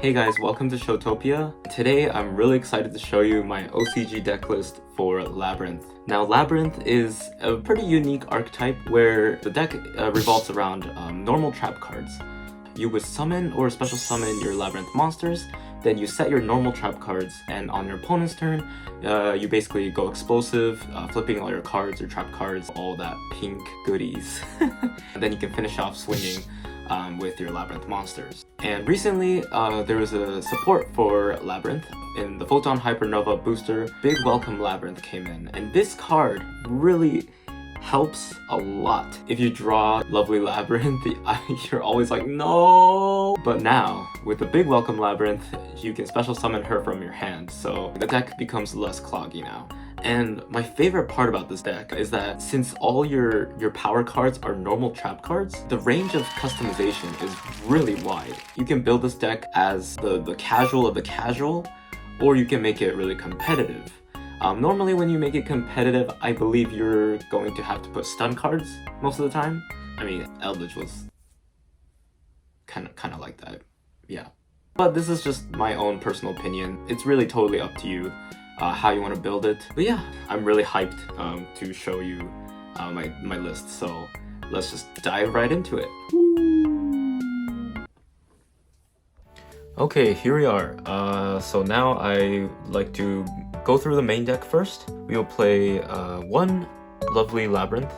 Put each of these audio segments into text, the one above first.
Hey guys, welcome to Showtopia. Today I'm really excited to show you my OCG deck list for Labyrinth. Now Labyrinth is a pretty unique archetype where the deck revolves around normal trap cards. You would summon or special summon your Labyrinth monsters, then you set your normal trap cards, and on your opponent's turn, you basically go explosive, flipping all your cards, your trap cards, all that pink goodies. And then you can finish off swinging with your Labyrinth monsters. And recently, there was a support for Labyrinth. In the Photon Hypernova booster, Big Welcome Labyrinth came in, and this card really helps a lot. If you draw Lovely Labyrinth, you're always like, no! But now, with the Big Welcome Labyrinth, you can special summon her from your hand, so the deck becomes less cloggy now. And my favorite part about this deck is that since all your power cards are normal trap cards, the range of customization is really wide. You can build this deck as the casual of the casual, or you can make it really competitive. Normally when you make it competitive, I believe you're going to have to put stun cards most of the time. I mean, Eldritch was kind of like that, yeah. But this is just my own personal opinion. It's really totally up to you how you want to build it. But yeah, I'm really hyped to show you my list, so let's just dive right into it. Okay, here we are. So now I like to go through the main deck first. We will play one Lovely Labyrinth.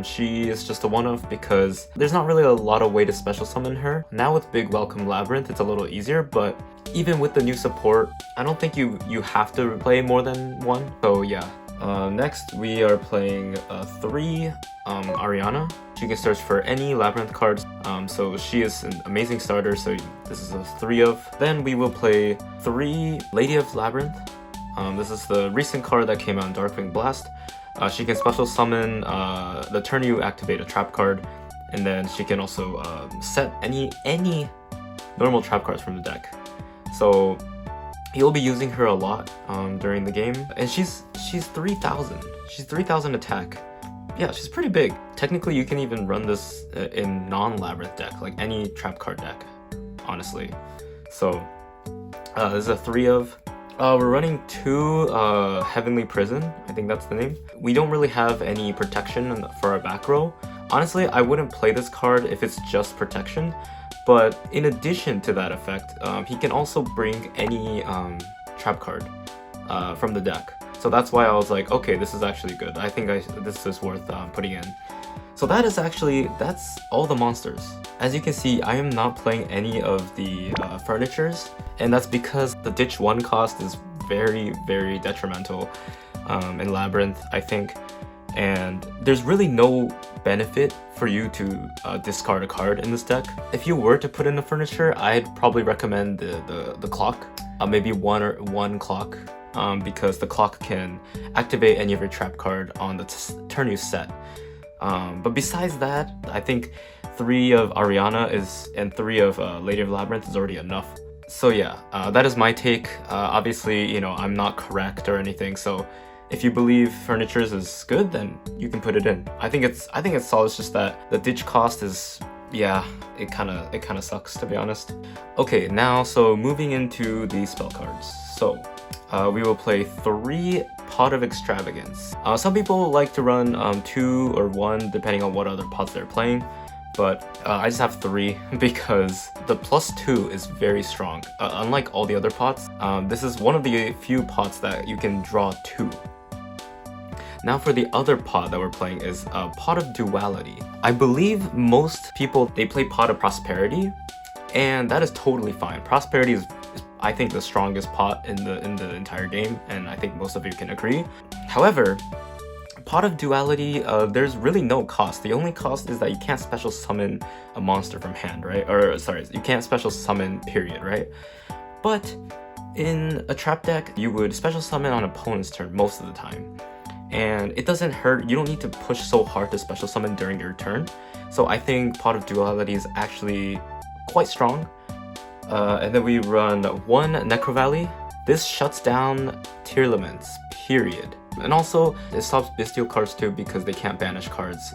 She is just a one-off because there's not really a lot of way to special summon her. Now with Big Welcome Labyrinth, it's a little easier, but even with the new support, I don't think you have to play more than one. So yeah. Next, we are playing 3 Ariana. She can search for any Labyrinth cards, so she is an amazing starter, so this is a 3 of. Then we will play 3 Lady of Labyrinth. This is the recent card that came out in Darkwing Blast. She can special summon the turn you activate a trap card, and then she can also set any normal trap cards from the deck. So you'll be using her a lot during the game, and she's 3,000. She's 3,000 attack. Yeah, she's pretty big. Technically, you can even run this in non-Labyrinth deck, like any trap card deck, honestly. So this is a 3 of. We're running 2 Heavenly Prison, I think that's the name. We don't really have any protection for our back row. Honestly, I wouldn't play this card if it's just protection, but in addition to that effect, he can also bring any trap card from the deck. So that's why I was like, okay, this is actually good. I think this is worth putting in. So that's all the monsters. As you can see, I am not playing any of the furnitures, and that's because the ditch 1 cost is very, very detrimental in Labyrinth, I think. And there's really no benefit for you to discard a card in this deck. If you were to put in a furniture, I'd probably recommend the clock, maybe one clock, because the clock can activate any of your trap card on the turn you set. But besides that, I think 3 of Ariana and 3 of Lady of Labyrinth is already enough. So yeah, that is my take. Obviously, you know, I'm not correct or anything, so if you believe furnitures is good, then you can put it in. I think it's solid. It's just that the ditch cost is, yeah, it kind of sucks, to be honest. Okay, now so moving into the spell cards. So we will play 3 Pot of Extravagance. Some people like to run 2 or 1 depending on what other pots they're playing, but I just have 3 because the +2 is very strong. Unlike all the other pots, this is one of the few pots that you can draw 2. Now for the other pot that we're playing is Pot of Duality. I believe most people, they play Pot of Prosperity, and that is totally fine. Prosperity is I think the strongest pot in the entire game, and I think most of you can agree. However, Pot of Duality, there's really no cost. The only cost is that you can't special summon a monster from hand, right? Or sorry, you can't special summon, period, right? But in a trap deck, you would special summon on opponent's turn most of the time. And it doesn't hurt, you don't need to push so hard to special summon during your turn. So I think Pot of Duality is actually quite strong. And then we run 1 Necro Valley. This shuts down Tearlaments, period. And also, it stops Bestial cards too because they can't banish cards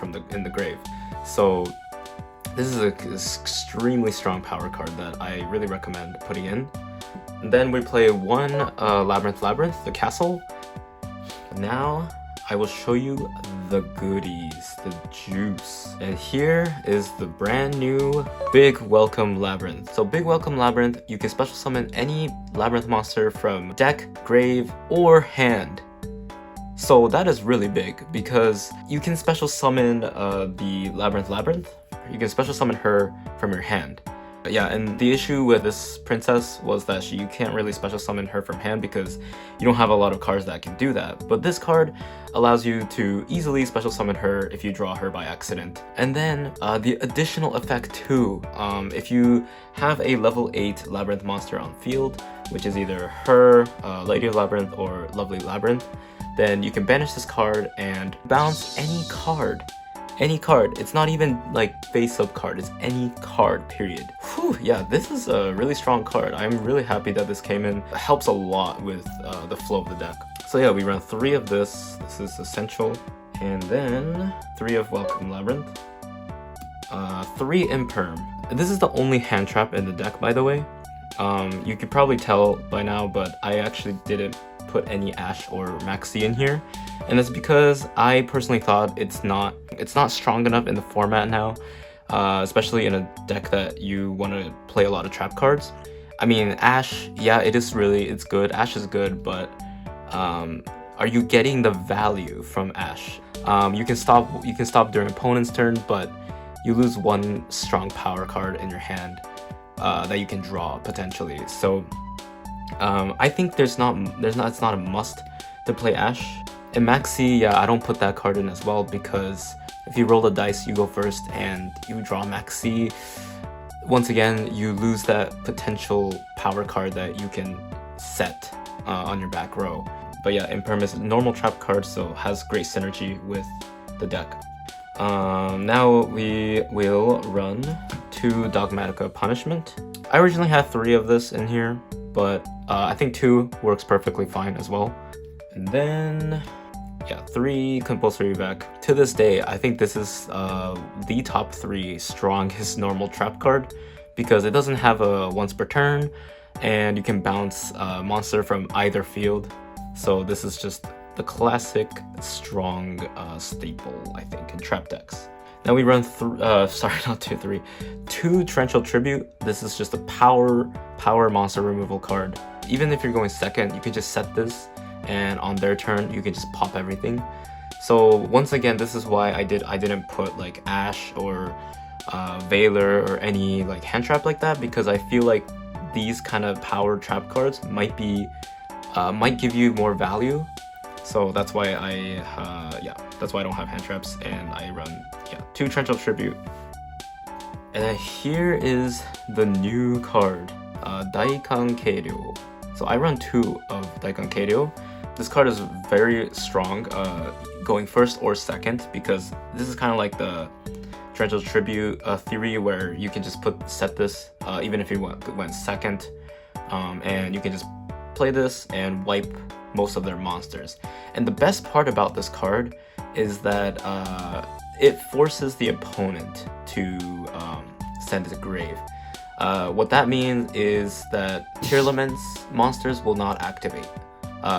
in the grave. So This is an extremely strong power card that I really recommend putting in. And then we play one Labyrinth, the castle. Now I will show you the goodies, the juice. And here is the brand new Big Welcome Labyrinth. So Big Welcome Labyrinth, you can special summon any Labyrinth monster from deck, grave, or hand. So that is really big because you can special summon the Labyrinth. You can special summon her from your hand. Yeah, and the issue with this princess was that you can't really special summon her from hand because you don't have a lot of cards that can do that. But this card allows you to easily special summon her if you draw her by accident. And then the additional effect too, if you have a level 8 Labyrinth monster on field, which is either her, Lady of Labyrinth, or Lovely Labyrinth, then you can banish this card and bounce any card. Any card. It's not even like face-up card, it's any card, period. Whew, yeah, this is a really strong card. I'm really happy that this came in. It helps a lot with the flow of the deck. So yeah, we run 3 of this. This is essential. And then 3 of Welcome Labyrinth. 3 Imperm. This is the only hand trap in the deck, by the way. You could probably tell by now, but I actually didn't put any Ash or Maxi in here. And it's because I personally thought it's not strong enough in the format now, especially in a deck that you want to play a lot of trap cards. I mean, Ash, yeah, it's good. Ash is good, but are you getting the value from Ash? You can stop during opponent's turn, but you lose 1 strong power card in your hand that you can draw potentially. So I think it's not a must to play Ash. In Maxi, yeah, I don't put that card in as well because if you roll the dice, you go first and you draw Maxi. Once again, you lose that potential power card that you can set on your back row. But yeah, Imperm is a normal trap card, so has great synergy with the deck. Now we will run 2 Dogmatica Punishment. I originally had 3 of this in here, but I think 2 works perfectly fine as well. And then, yeah, 3 Compulsory Evac. To this day, I think this is the top 3 strongest normal trap card because it doesn't have a once per turn, and you can bounce a monster from either field. So this is just the classic strong staple, I think, in trap decks. Now we run 2 Torrential Tribute. This is just a power monster removal card. Even if you're going second, you can just set this, and on their turn you can just pop everything. So once again, this is why I didn't put like Ash or Veiler or any like hand trap like that, because I feel like these kind of power trap cards might give you more value. So that's why that's why I don't have hand traps, and I run 2 Torrential Tribute. And then here is the new card, Daikan Keiryo. So I run 2 of Daikan Keiryo. This card is very strong, going first or second, because this is kind of like the Torrential Tribute theory, where you can just set this even if you went second, and you can just play this and wipe most of their monsters. And the best part about this card is that it forces the opponent to send to grave. What that means is that Tearlament's monsters will not activate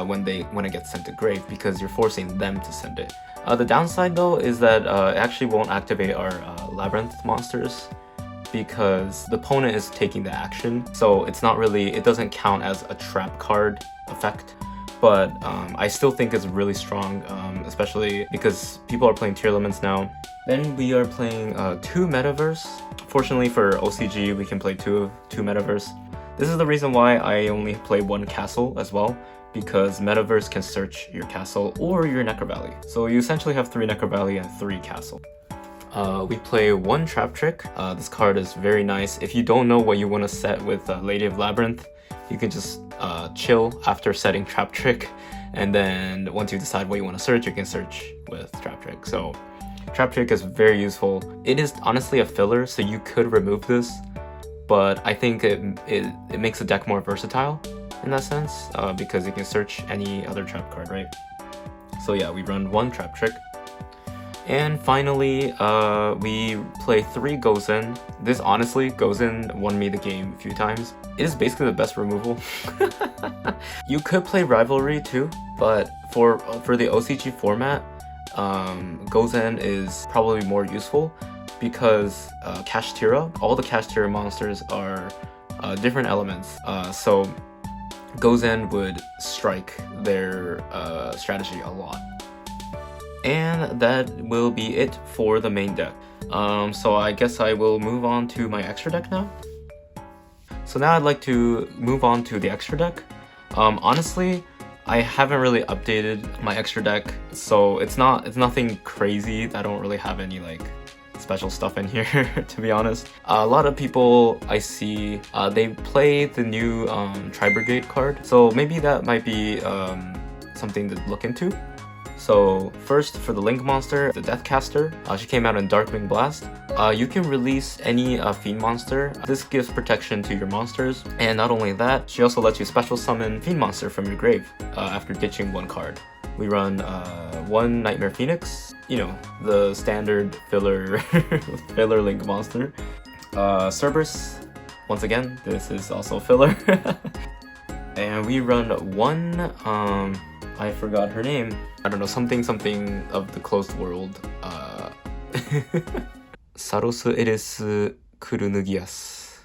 when it gets sent to grave, because you're forcing them to send it. The downside though is that it actually won't activate our Labyrinth monsters because the opponent is taking the action, so it doesn't count as a trap card effect. But I still think it's really strong, especially because people are playing Tearlaments now. Then we are playing 2 Metaverse. Fortunately for OCG, we can play 2 Metaverse. This is the reason why I only play 1 castle as well, because Metaverse can search your castle or your Necro Valley. So you essentially have 3 Necro Valley and 3 castle. We play 1 Trap Trick. This card is very nice. If you don't know what you want to set with Lady of Labyrinth, you can just chill after setting Trap Trick, and then once you decide what you want to search, you can search with Trap Trick. So Trap Trick is very useful. It is honestly a filler, so you could remove this, but I think it makes the deck more versatile in that sense, because you can search any other trap card, right? So yeah, we run 1 Trap Trick. And finally, we play 3 Gozen. This honestly, Gozen won me the game a few times. It is basically the best removal. You could play Rivalry too, but for the OCG format, Gozen is probably more useful because Cash Tira, all the Cash Tira monsters are different elements. So Gozen would strike their strategy a lot. And that will be it for the main deck. So I guess I will move on to my extra deck now. So now I'd like to move on to the extra deck. Honestly, I haven't really updated my extra deck, so it's nothing crazy. I don't really have any like special stuff in here to be honest. A lot of people I see, they play the new Tri-Brigade card, so maybe that might be something to look into. So first, for the Link monster, the Deathcaster, she came out in Darkwing Blast. You can release any Fiend monster. This gives protection to your monsters, and not only that, she also lets you special summon Fiend monster from your grave after ditching 1 card. We run 1 Nightmare Phoenix, you know, the standard filler filler Link monster. Cerberus, once again, this is also filler. And we run 1, I forgot her name. I don't know, something of the closed world. Saros Eres Kurunugias.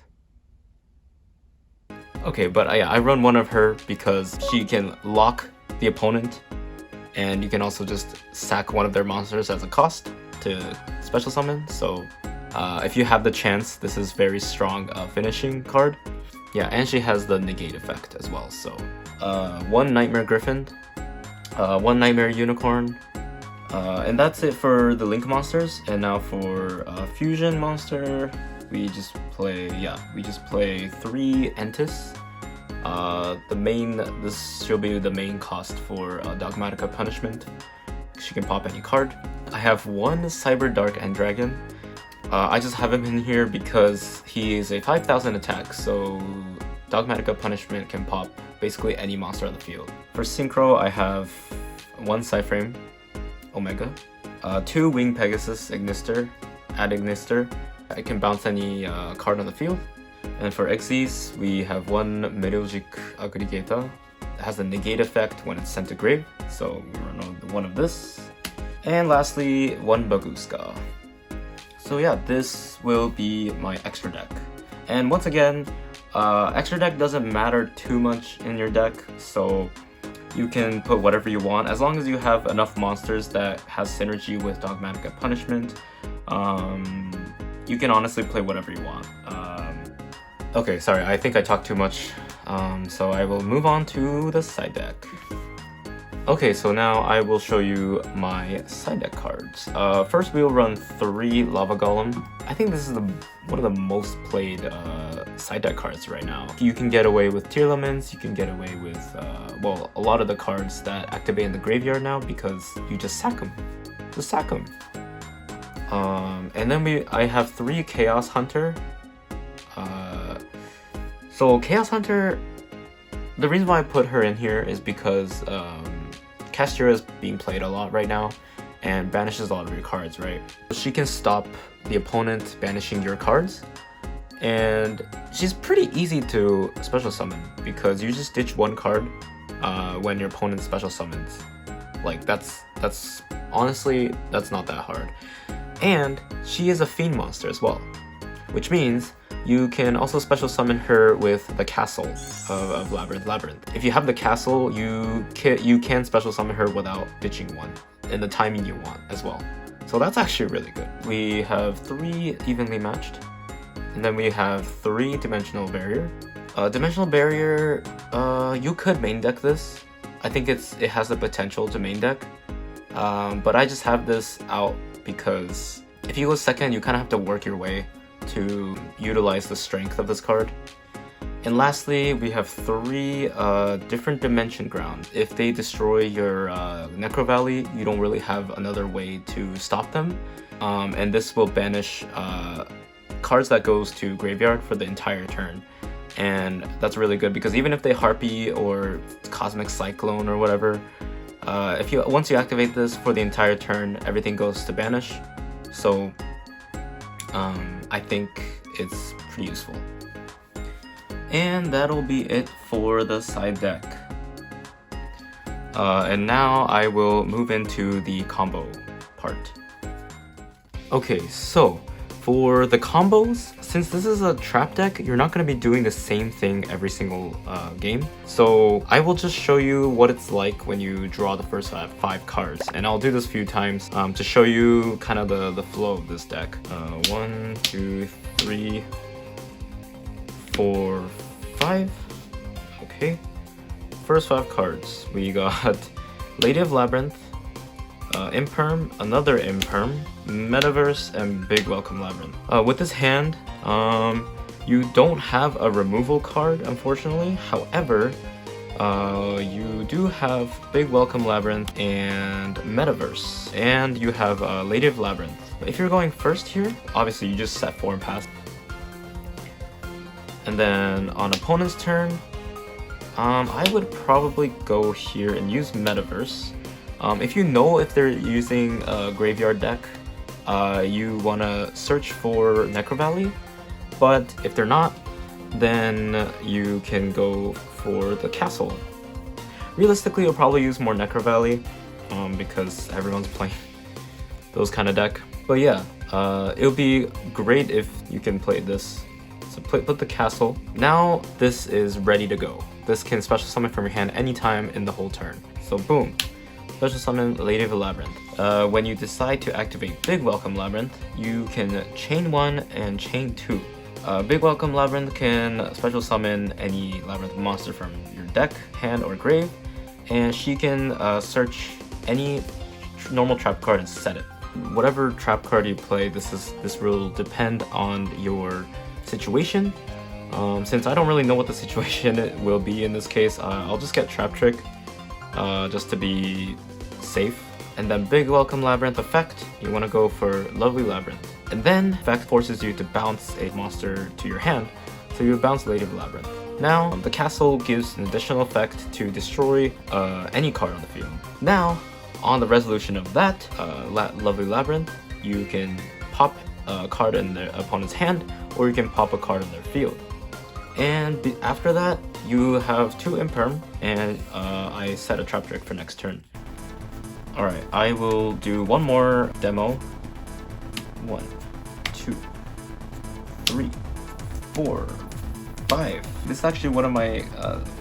Okay, but yeah, I run 1 of her because she can lock the opponent, and you can also just sack 1 of their monsters as a cost to special summon. So if you have the chance, this is very strong finishing card. Yeah, and she has the negate effect as well. So 1 Nightmare Griffin, 1 Nightmare Unicorn, and that's it for the Link monsters. And now for Fusion monster, we just play 3 Entis. She'll be the main cost for Dogmatica Punishment. She can pop any card. I have 1 Cyber Dark End Dragon. I just have him in here because he is a 5,000 attack, so Dogmatica Punishment can pop basically any monster on the field. For Synchro, I have 1 Psyframe Omega, 2 Wing Pegasus Ignister, add Ignister. It can bounce any card on the field. And for Xyz, we have 1 Meteorgic Aggregator. It has a negate effect when it's sent to grave, so we run 1 of this. And lastly, 1 Baguska. So yeah, this will be my extra deck. And once again, extra deck doesn't matter too much in your deck, so you can put whatever you want as long as you have enough monsters that has synergy with Dogmatica Punishment. You can honestly play whatever you want. Okay, sorry, I think I talked too much, so I will move on to the side deck. Okay, so now I will show you my side deck cards. First, we will run 3 Lava Golem. I think this is one of the most played side deck cards right now. You can get away with Tearlaments, you can get away with, well, a lot of the cards that activate in the graveyard now because you just sack them. Just sack them. And then I have 3 Chaos Hunter. So Chaos Hunter, the reason why I put her in here is because Castira is being played a lot right now and banishes a lot of your cards, right? She can stop the opponent banishing your cards, and she's pretty easy to special summon because you just ditch 1 card when your opponent special summons. Like that's honestly, that's not that hard. And she is a Fiend monster as well, which means you can also special summon her with the castle of Labyrinth. If you have the castle, you can special summon her without ditching 1 in the timing you want as well. So that's actually really good. We have 3 evenly matched, and then we have 3 Dimensional Barrier. Dimensional Barrier, you could main deck this. I think it has the potential to main deck, but I just have this out because if you go second, you kind of have to work your way to utilize the strength of this card. And lastly, we have 3 different Dimension Ground. If they destroy your Necro Valley, you don't really have another way to stop them. And this will banish cards that goes to graveyard for the entire turn. And that's really good because even if they Harpy or Cosmic Cyclone or whatever, Once you activate this for the entire turn, everything goes to banish. So I think it's pretty useful. And that'll be it for the side deck. And now I will move into the combo part. Okay, so for the combos, since this is a trap deck, you're not going to be doing the same thing every single game. So I will just show you what it's like when you draw the first five cards. And I'll do this a few times to show you kind of the flow of this deck. 1, 2, 3, 4, 5. Okay. First 5 cards. We got Lady of Labyrinth, Imperm, another Imperm, Metaverse, and Big Welcome Labyrinth. With this hand, you don't have a removal card, unfortunately. However, you do have Big Welcome Labyrinth and Metaverse, and you have Lady of Labyrinth. If you're going first here, obviously you just set 4 and pass. And then on opponent's turn, I would probably go here and use Metaverse. If you know if they're using a graveyard deck, you want to search for Necro Valley, but if they're not, then you can go for the castle. Realistically, you'll probably use more Necro Valley because everyone's playing those kind of deck. But yeah, it'll be great if you can play this. So put the castle. Now this is ready to go. This can special summon from your hand anytime in the whole turn. So boom, special summon Lady of the Labyrinth. When you decide to activate Big Welcome Labyrinth, you can chain 1 and chain 2. Big Welcome Labyrinth can special summon any Labyrinth monster from your deck, hand, or grave, and she can search any normal trap card and set it. Whatever trap card you play, this will depend on your situation. Since I don't really know what the situation will be in this case, I'll just get Trap Trick just to be safe. And then Big Welcome Labyrinth effect, you want to go for Lovely Labyrinth. And then effect forces you to bounce a monster to your hand, so you bounce Lady of the Labyrinth. Now, the castle gives an additional effect to destroy any card on the field. Now, on the resolution of that Lovely Labyrinth, you can pop a card in their opponent's hand, or you can pop a card in their field. And after that, you have 2 Imperm, and I set a Trap Trick for next turn. Alright, I will do one more demo. 1, 2, 3, 4, 5. This is actually one of my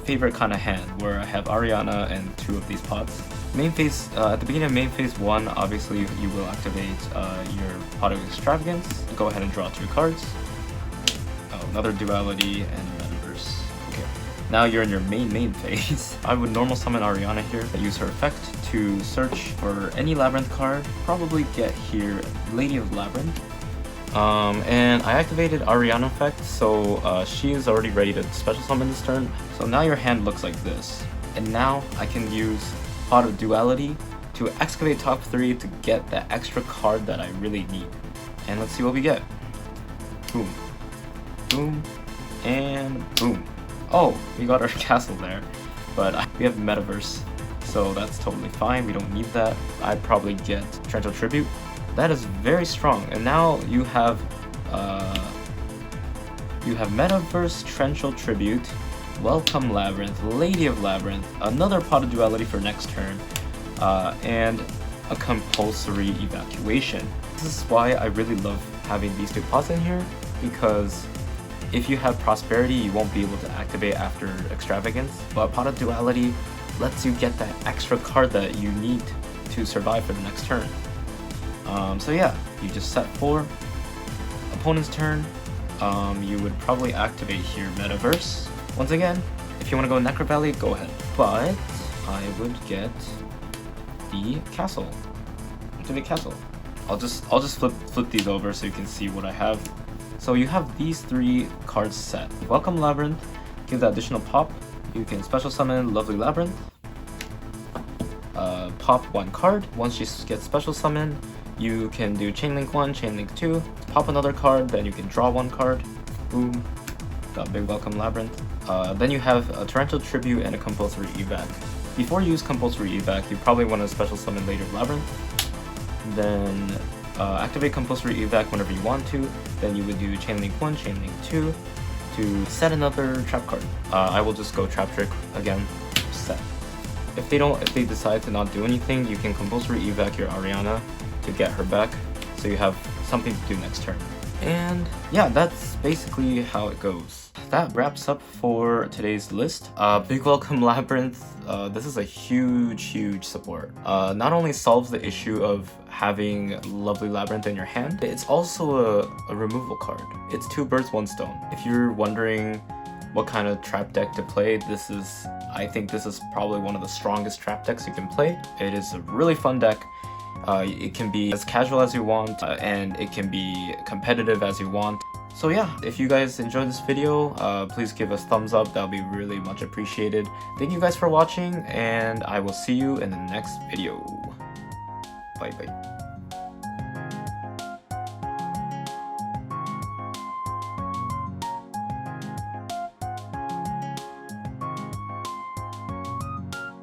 favorite kind of hand, where I have Ariana and 2 of these pots. Main phase, at the beginning of main phase 1, obviously you will activate your Pot of Extravagance. Go ahead and draw 2 cards. Another Duality and Metaverse. Okay, now you're in your main phase. I would normal summon Ariana here, use her effect to search for any Labyrinth card, probably get here Lady of Labyrinth. And I activated Ariana effect, so she is already ready to special summon this turn. So now your hand looks like this. And now I can use Pot of Duality to excavate top 3 to get that extra card that I really need. And let's see what we get. Boom. Boom, and boom. Oh, we got our castle there, but we have Metaverse, so that's totally fine. We don't need that. I'd probably get Torrential Tribute. That is very strong. And now you have Metaverse, Torrential Tribute, Welcome Labyrinth, Lady of Labyrinth, another Pot of Duality for next turn, and a compulsory evacuation. This is why I really love having these 2 pots in here, because if you have Prosperity, you won't be able to activate after Extravagance, but Pot of Duality lets you get that extra card that you need to survive for the next turn. So yeah, you just set 4. Opponent's turn, you would probably activate here Metaverse. Once again, if you want to go Necro Valley, go ahead. But I would get the castle. Activate castle. I'll just flip these over so you can see what I have. So you have these 3 cards set. Welcome Labyrinth, give that additional pop. You can special summon Lovely Labyrinth. Pop 1 card. Once she gets special summoned, you can do Chain Link 1, Chain Link 2. Pop another card, then you can draw 1 card. Boom. Got Big Welcome Labyrinth. Then you have a Torrential Tribute and a Compulsory Evac. before you use compulsory evac, you probably want to special summon later Labyrinth. Then activate compulsory evac whenever you want to. Then you would do chain link 1, chain link 2 to set another trap card. I will just go trap trick again, set. If they decide to not do anything, you can compulsory evac your Ariana to get her back, so you have something to do next turn. And yeah, that's basically how it goes. That wraps up for today's list. Big welcome Labyrinth. This is a huge support. Not only solves the issue of having lovely Labyrinth in your hand, it's also a removal card. It's 2 birds, 1 stone. If you're wondering what kind of trap deck to play, I think this is probably one of the strongest trap decks you can play. It is a really fun deck. It can be as casual as you want, and it can be competitive as you want. So yeah, if you guys enjoyed this video, please give us thumbs up. That would be really much appreciated. Thank you guys for watching, and I will see you in the next video. Bye bye.